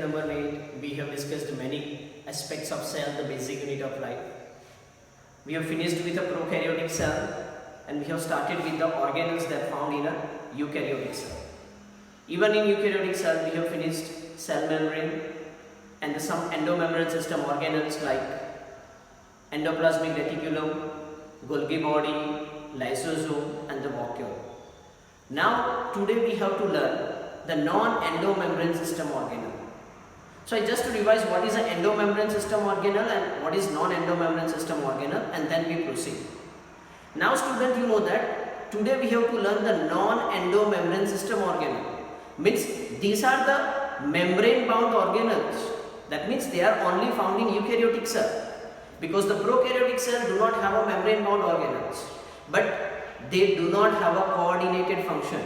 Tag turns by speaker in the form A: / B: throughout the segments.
A: number 8, we have discussed many aspects of cell, the basic unit of life. We have finished with a prokaryotic cell and we have started with the organelles that found in a eukaryotic cell. Even in eukaryotic cell, we have finished cell membrane and some endomembrane system organelles like endoplasmic reticulum, Golgi body, lysosome and the vacuole. Now today we have to learn the non-endomembrane system organelle. So I just to revise what is an endomembrane system organelle and what is non-endomembrane system organelle, and then we proceed. Now student, you know that today we have to learn the non-endomembrane system organelle. Means these are the membrane bound organelles. That means they are only found in eukaryotic cell, because the prokaryotic cell do not have a membrane bound organelles, but they do not have a coordinated function.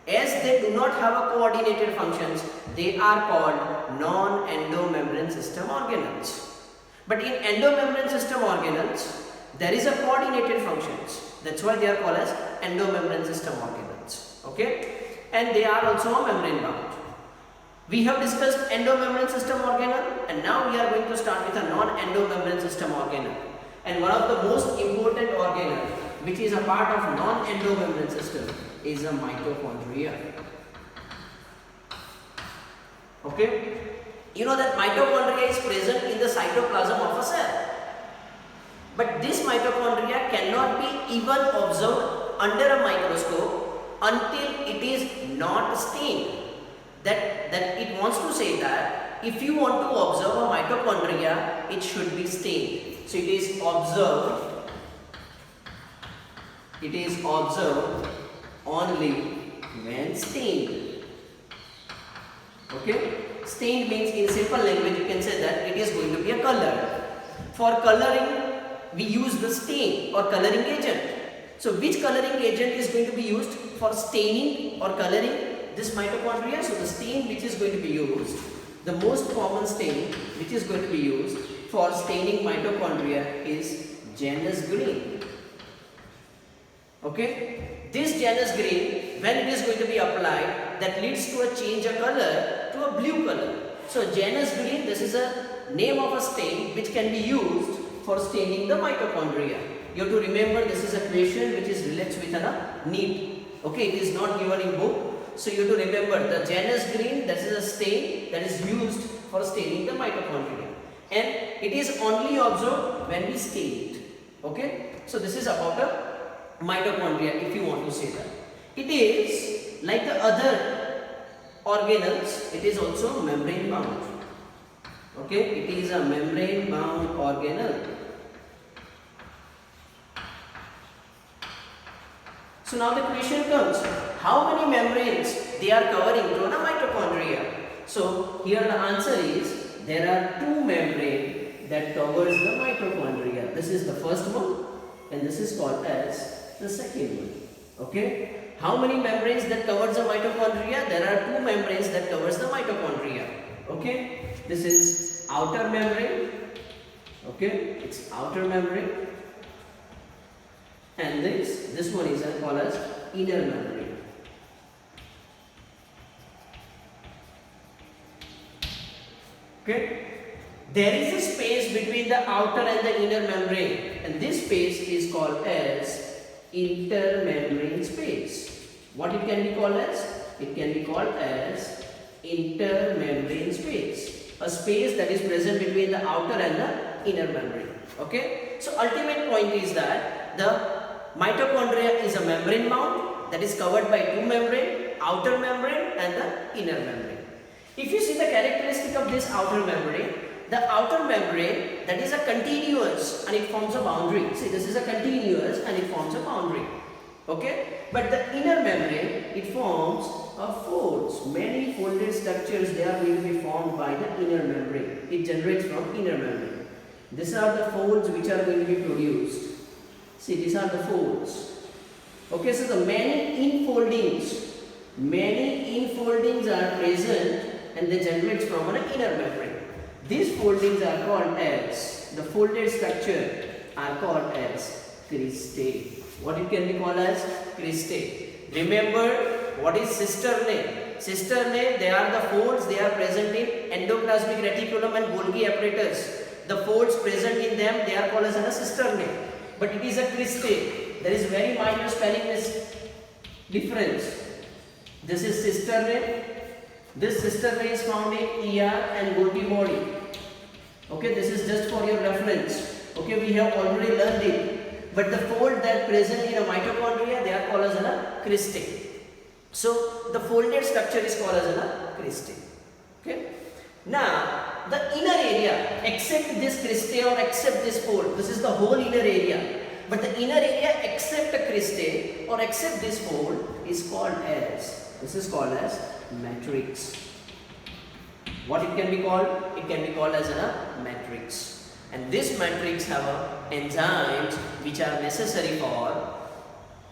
A: As they do not have a coordinated functions, they are called non-endomembrane system organelles. But in endomembrane system organelles, there is a coordinated functions. That's why they are called as endomembrane system organelles. Okay, and they are also membrane bound. We have discussed endomembrane system organelle, and now we are going to start with a non-endomembrane system organelle. And one of the most important organelle, which is a part of non-endomembrane system, is a mitochondria. Okay, you know that mitochondria is present in the cytoplasm of a cell, but this mitochondria cannot be even observed under a microscope until it is not stained. That it wants to say that if you want to observe a mitochondria, it should be stained. So it is observed only when stained. Okay, stained means in simple language you can say that it is going to be a color. For coloring we use the stain or coloring agent. So which coloring agent is going to be used for staining or coloring this mitochondria? So the stain which is going to be used, the most common stain which is going to be used for staining mitochondria is Janus green. Okay, this Janus green, when it is going to be applied, that leads to a change of color to a blue color. So Janus green, this is a name of a stain which can be used for staining the mitochondria. You have to remember this is a question which is relates with a NEET. Okay, it is not given in book. So you have to remember the Janus green, that is a stain that is used for staining the mitochondria, and it is only observed when we stain it. Okay, so this is about a mitochondria, if you want to say that. It is like the other organelles, it is also membrane bound. Okay, it is a membrane bound organelle. So now the question comes, how many membranes they are covering to a mitochondria? So here the answer is, there are two membranes that covers the mitochondria. This is the first one and this is called as the second one. Okay, how many membranes that covers the mitochondria? There are two membranes that covers the mitochondria. Okay, this is outer membrane. Okay, it's outer membrane. And this one is called as inner membrane. Okay, there is a space between the outer and the inner membrane, and this space is called as intermembrane space. What it can be called as? It can be called as intermembrane space, a space that is present between the outer and the inner membrane. Okay, so ultimate point is that the mitochondria is a membrane bound that is covered by two membrane, outer membrane and the inner membrane. If you see the characteristic of this outer membrane, the outer membrane, that is a continuous and it forms a boundary. See, this is a continuous and it forms a boundary. Okay, but the inner membrane, it forms a folds. Many folded structures, they are going to be formed by the inner membrane. It generates from inner membrane. These are the folds which are going to be produced. See, these are the folds. Okay, so the many infoldings are present and they generate from an inner membrane. These foldings are called as, the folded structure are called as cristae. What it can be called as? Cristae. Remember what is sister name? Cisternae, they are the folds, they are present in endoplasmic reticulum and Golgi apparatus. The folds present in them, they are called as a cisternae. But it is a cristae. There is very minor spelling difference. This is cisternae. This cisternae is found in ER and Golgi body. Okay, this is just for your reference. Okay, we have already learned it. But the fold that present in a mitochondria, they are called as a cristae. So the folded structure is called as a cristae. Okay. Now the inner area, except this cristae or except this fold, this is the whole inner area. But the inner area except a cristae or except this fold is called as, this is called as matrix. What it can be called? It can be called as a matrix. And this matrix have enzymes which are necessary for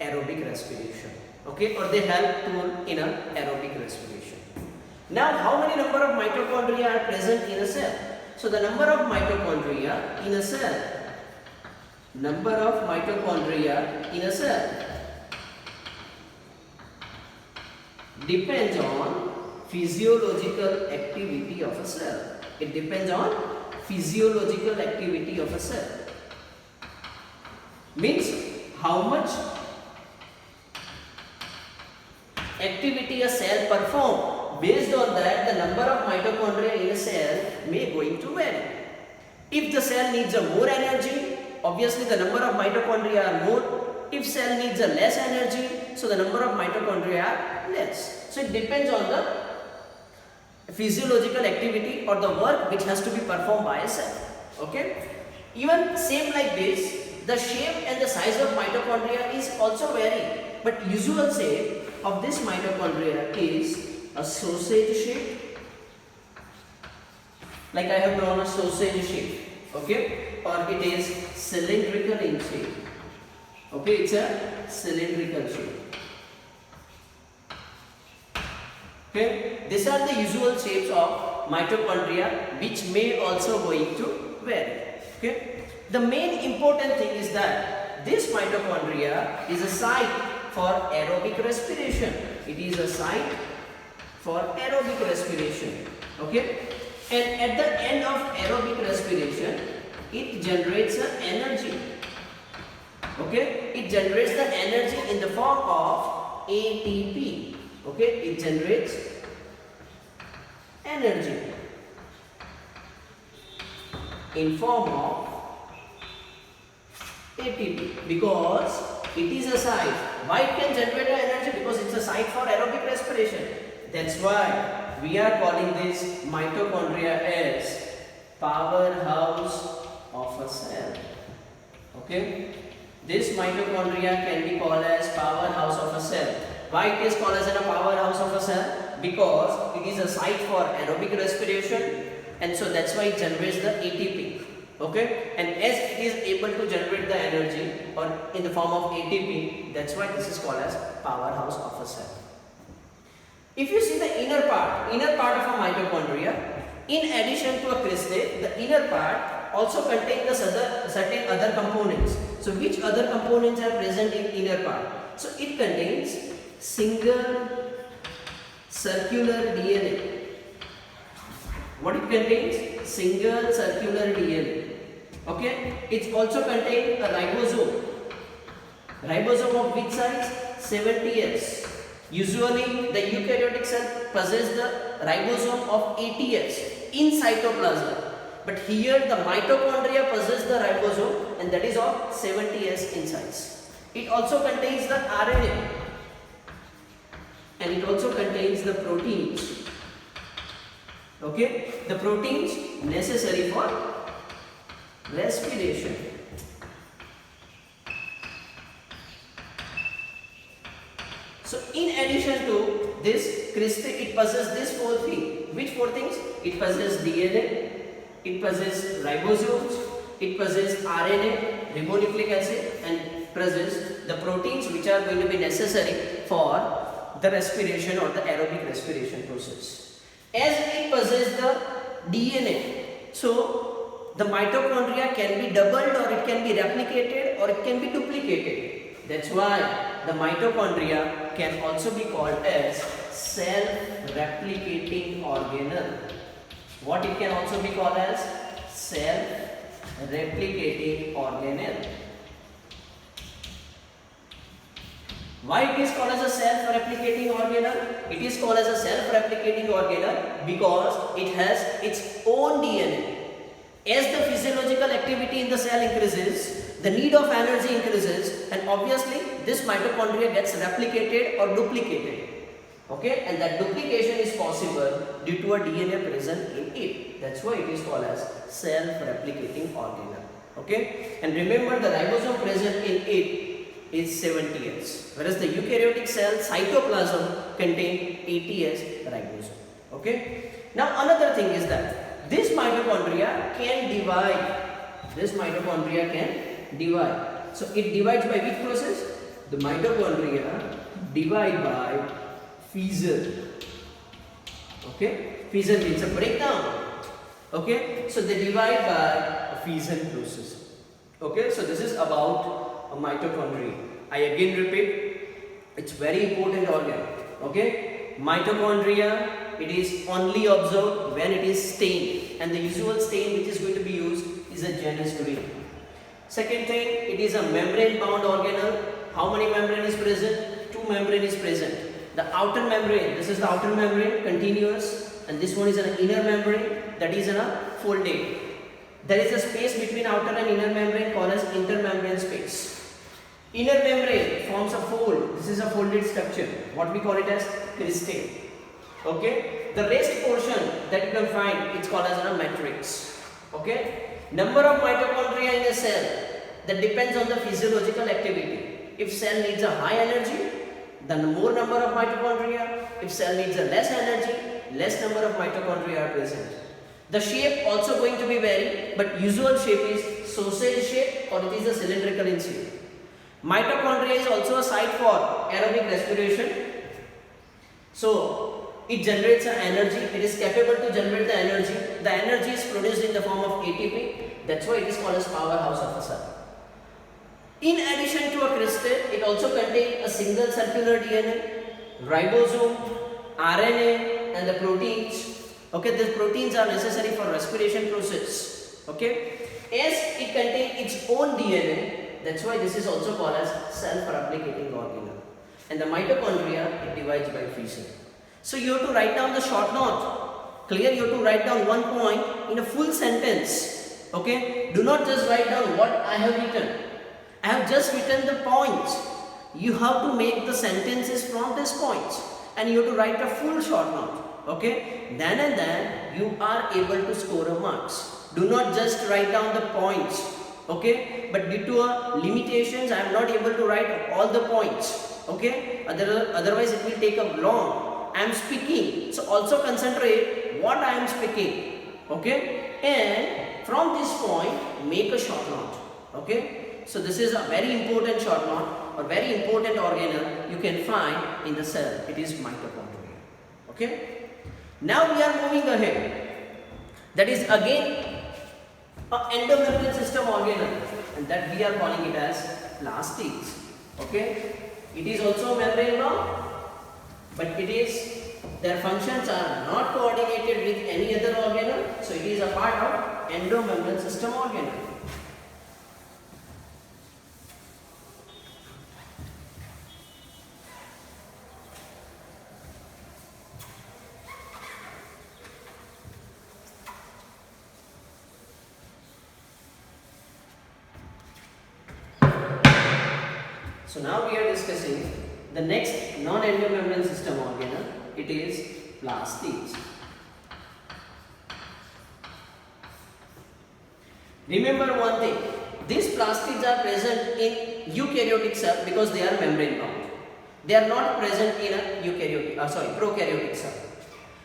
A: aerobic respiration. Okay, or they help to in a aerobic respiration. Now, how many number of mitochondria are present in a cell? So, the number of mitochondria in a cell, number of mitochondria in a cell depends on physiological activity of a cell. It depends on physiological activity of a cell. Means how much activity a cell perform. Based on that, the number of mitochondria in a cell may going to vary. If the cell needs a more energy, obviously the number of mitochondria are more. If cell needs a less energy, so the number of mitochondria are less. So it depends on the physiological activity or the work which has to be performed by a cell. Okay? Even same like this, the shape and the size of mitochondria is also vary. But usual shape of this mitochondria is a sausage shape, like I have drawn a sausage shape, okay, or it is cylindrical in shape. Okay, it's a cylindrical shape. Okay, these are the usual shapes of mitochondria, which may also going to vary. Okay, the main important thing is that this mitochondria is a site for aerobic respiration. It is a site for aerobic respiration. Okay, and at the end of aerobic respiration, it generates energy. Okay, it generates the energy in the form of ATP. Okay, it generates energy in form of ATP because it is a site. Why it can generate energy? Because it's a site for aerobic respiration. That's why we are calling this mitochondria as powerhouse of a cell. Okay, this mitochondria can be called as powerhouse of a cell. Why it is called as a powerhouse of a cell? Because it is a site for aerobic respiration, and so that's why it generates the ATP. Okay, and as it is able to generate the energy or in the form of ATP, that's why this is called as powerhouse of a cell. If you see the inner part of a mitochondria, in addition to a cristae, the inner part also contains the certain other components. So which other components are present in inner part? So it contains single circular DNA. What it contains? Single circular DNA. Okay, it also contains a ribosome. Ribosome of which size? 70S. Usually the eukaryotic cell possesses the ribosome of 80S in cytoplasm. But here the mitochondria possess the ribosome, and that is of 70S in size. It also contains the RNA, and it also contains the proteins. Okay, the proteins necessary for respiration. So in addition to this cristae, it possesses this four things. Which four things? It possesses DNA, it possesses ribosomes, it possesses RNA, ribonucleic acid, and possesses the proteins which are going to be necessary for the respiration or the aerobic respiration process. As it possesses the DNA, so the mitochondria can be doubled, or it can be replicated, or it can be duplicated. That's why the mitochondria can also be called as self-replicating organelle. What it can also be called as self-replicating organelle. Why it is called as a self-replicating organelle? It is called as a self-replicating organelle because it has its own DNA. As the physiological activity in the cell increases, the need of energy increases, and obviously this mitochondria gets replicated or duplicated. Okay, and that duplication is possible due to a DNA present in it. That's why it is called as self-replicating organelle. Okay, and remember the ribosome present in it is 70S, whereas the eukaryotic cell cytoplasm contain 80S ribosome. Okay, now another thing is that this mitochondria can divide. This mitochondria can divide. So it divides by which process? The mitochondria divide by fission. Okay, fission means a breakdown. Okay, so they divide by a fission process. Okay, so this is about a mitochondria. I again repeat, it's very important organ. Okay, mitochondria, it is only observed when it is stained, and the usual stain which is going to be used is a Janus green. Second thing, it is a membrane bound organelle. How many membrane is present? Two membrane is present. The outer membrane, this is the outer membrane, continuous, and this one is an inner membrane, that is in a folded. There is a space between outer and inner membrane called as intermembrane space. Inner membrane forms a fold. This is a folded structure. What we call it as cristae. Okay. The rest portion that you can find, it's called as a matrix. Okay. Number of mitochondria in a cell, that depends on the physiological activity. If cell needs a high energy, then more number of mitochondria. If cell needs a less energy, less number of mitochondria are present. The shape also going to be vary, but usual shape is sausage shape or it is a cylindrical in shape. Mitochondria is also a site for aerobic respiration. So it generates an energy. It is capable to generate the energy. The energy is produced in the form of ATP. That's why it is called as powerhouse of a cell. In addition to a cristae, it also contains a single circular DNA, ribosome, RNA, and the proteins. Okay, these proteins are necessary for respiration process. Okay, as it contains its own DNA, that's why this is also called as self-replicating organelle. And the mitochondria, it divides by fission. So you have to write down the short note. Clear? You have to write down one point in a full sentence. Okay, do not just write down what I have written. I have just written the points. You have to make the sentences from these points, and you have to write a full short note. Okay, then and then you are able to score a marks. Do not just write down the points. Okay, but due to limitations, I am not able to write all the points. Okay, otherwise it will take a long. I am speaking, so also concentrate what I am speaking. Okay, and from this point make a short note. Okay, so this is a very important short note or very important organelle you can find in the cell. It is mitochondria. Okay. Now we are moving ahead. That is again an endomembrane system organelle, and that we are calling it as plastids. Okay, it is also membrane bound, but their functions are not coordinated with any other organelle, so it is a part of endomembrane system organelle. So now we are discussing the next non-endomembrane system organelle. It is plastids. Remember one thing, these plastids are present in eukaryotic cell because they are membrane bound. They are not present in a prokaryotic cell.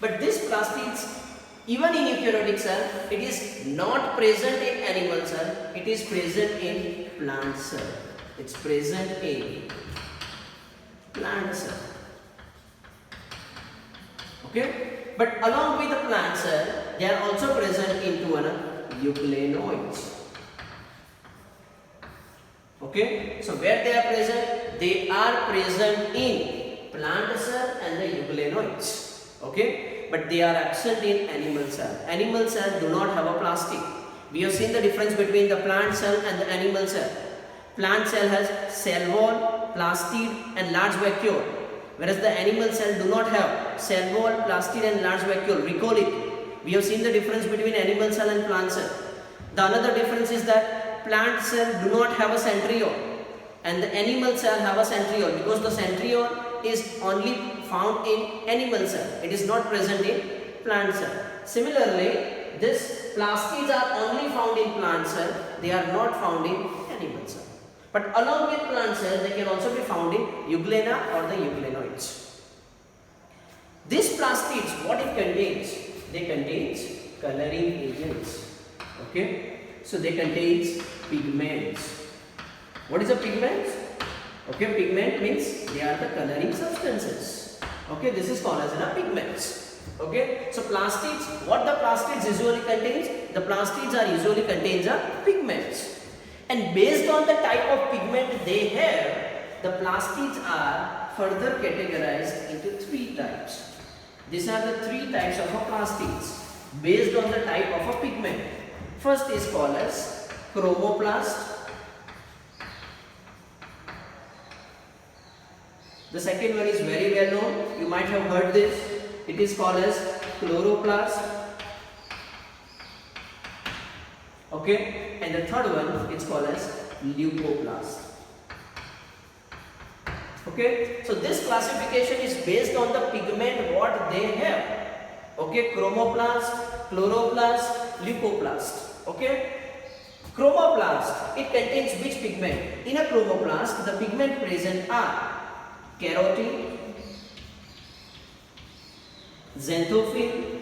A: But these plastids, even in eukaryotic cell, it is not present in animal cell. It is present in plant cell. It's present in plant cell. Okay, but along with the plant cell, they are also present into euglenoids. Okay, so where they are present? They are present in plant cell and the euglenoids. Okay, but they are absent in animal cell. Animal cell do not have a plastid. We have seen the difference between the plant cell and the animal cell. Plant cell has cell wall, plastid and large vacuole, whereas the animal cell do not have cell wall, plastid and large vacuole. Recall it. We have seen the difference between animal cell and plant cell. The another difference is that plant cell do not have a centriole and the animal cell have a centriole, because the centriole is only found in animal cell. It is not present in plant cell. Similarly, this plastids are only found in plant cell. They are not found in animal cell. But along with plant cell, they can also be found in euglena or the euglenoids. This plastids, what it contains? They contains coloring agents. Okay, so they contains pigments. What is a pigment? Okay, pigment means they are the coloring substances. Okay, this is called as pigments. Okay, so plastids, what the plastids usually contains? The plastids are usually contains pigments. And based on the type of pigment they have, the plastids are further categorized into 3 types. These are the 3 types of plastids based on the type of a pigment. First is called as chromoplast. The second one is very well known. You might have heard this. It is called as chloroplast. Okay, and the third one is called as leucoplast. Okay, so this classification is based on the pigment what they have. Okay, chromoplast, chloroplast, leucoplast. Okay, chromoplast, it contains which pigment? In a chromoplast, the pigment present are carotene, xanthophyll,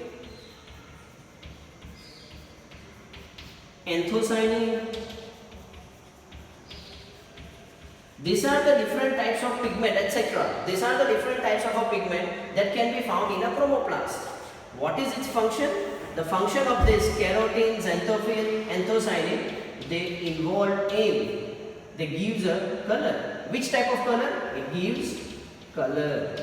A: anthocyanin. These are the different types of pigment, etc. These are the different types of a pigment that can be found in a chromoplast. What is its function? The function of this carotene, xanthophyll, anthocyanin, they involve in, they gives a color. Which type of color? It gives color.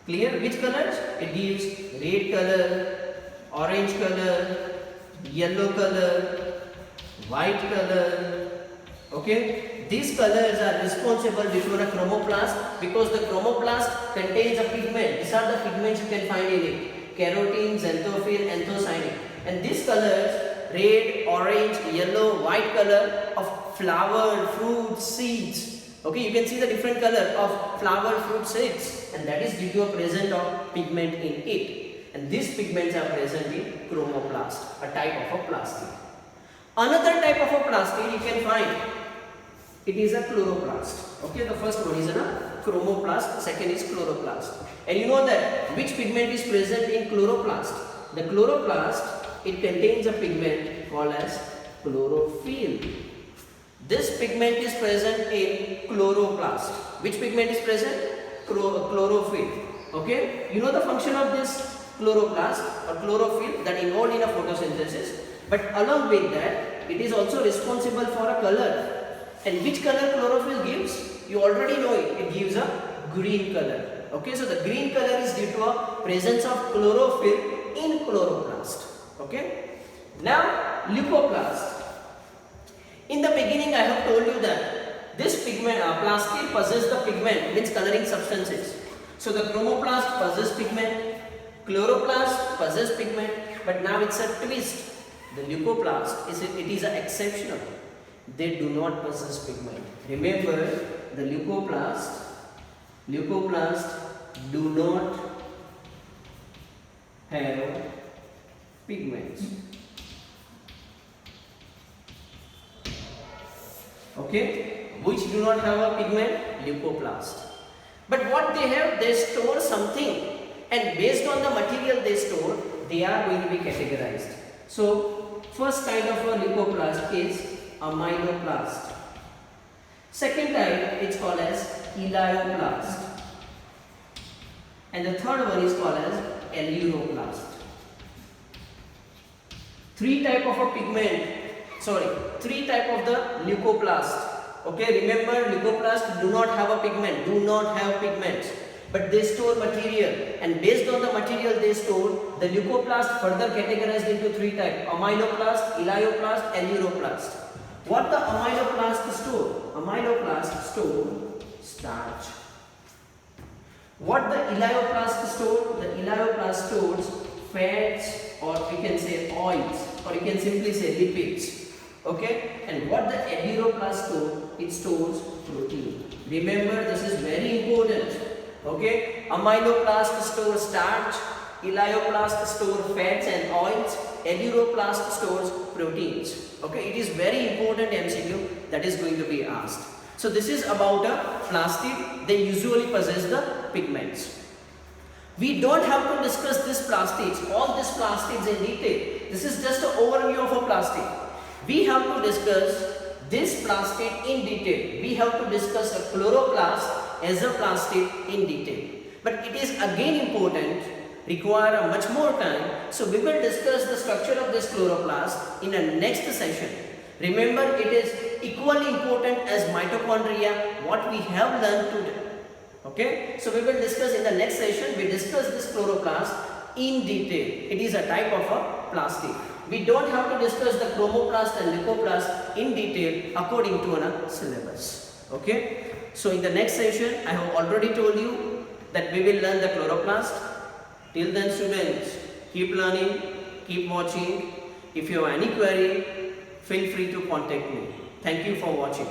A: Clear? Which colors? It gives red color, orange color, yellow color, white color. Okay, these colors are responsible before a chromoplast, because the chromoplast contains a pigment. These are the pigments you can find in it: carotene, xanthophyll, anthocyanin. And these colors, red, orange, yellow, white color of flower, fruit, seeds. Okay, you can see the different color of flower, fruit, seeds, and that is due to a presence of pigment in it. And these pigments are present in chromoplast, a type of a plastid. Another type of a plastid you can find, it is a chloroplast. Okay, the first one is a chromoplast, second is chloroplast. And you know that which pigment is present in chloroplast? The chloroplast, it contains a pigment called as chlorophyll. This pigment is present in chloroplast. Which pigment is present? Chlorophyll. Okay, you know the function of this chloroplast or chlorophyll that involved in a photosynthesis. But along with that, it is also responsible for a color. And which color chlorophyll gives? You already know it. It gives a green color. Okay, so the green color is due to a presence of chlorophyll in chloroplast. Okay. Now, leucoplast. In the beginning, I have told you that this pigment, plastid possesses the pigment, means coloring substances. So the chromoplast possesses pigment, chloroplast possesses pigment, but now it's a twist. The leucoplast is exceptional. They do not possess pigment. Remember, the leucoplast do not have pigments. Okay, which do not have a pigment? Leucoplast. But what they have, they store something, and based on the material they store, they are going to be categorized. So, first kind of a leucoplast is amyloplast. Second type is called as elioplast. And the third one is called as aleuroplast. Three type of the leucoplast. Okay, remember leucoplasts do not have a pigment, do not have pigments, but they store material, and based on the material they store, the leucoplast further categorized into three types: amyloplast, elioplast, and uroplast. What the amyloplast store? Amyloplast store starch. What the elioplast store? The elioplast stores fats, or we can say oils, or you can simply say lipids. Okay, and what the aberoplast store? It stores protein. Remember, this is very important. Okay, amyloplast store starch, elioplast store fats and oils, aberoplast stores proteins. Okay, it is very important MCQ that is going to be asked. So this is about a plastid. They usually possess the pigments. We don't have to discuss this plastids, all these plastids in detail. This is just an overview of a plastid. We have to discuss this plastid in detail. We have to discuss a chloroplast as a plastid in detail. But it is again important, require a much more time. So we will discuss the structure of this chloroplast in a next session. Remember, it is equally important as mitochondria, what we have learned today. Okay, so we will discuss in the next session. We discuss this chloroplast in detail. It is a type of a plastid. We don't have to discuss the chromoplast and leucoplast in detail according to a syllabus. Okay, so in the next session I have already told you that we will learn the chloroplast. Till then students, keep learning, keep watching. If you have any query, feel free to contact me. Thank you for watching.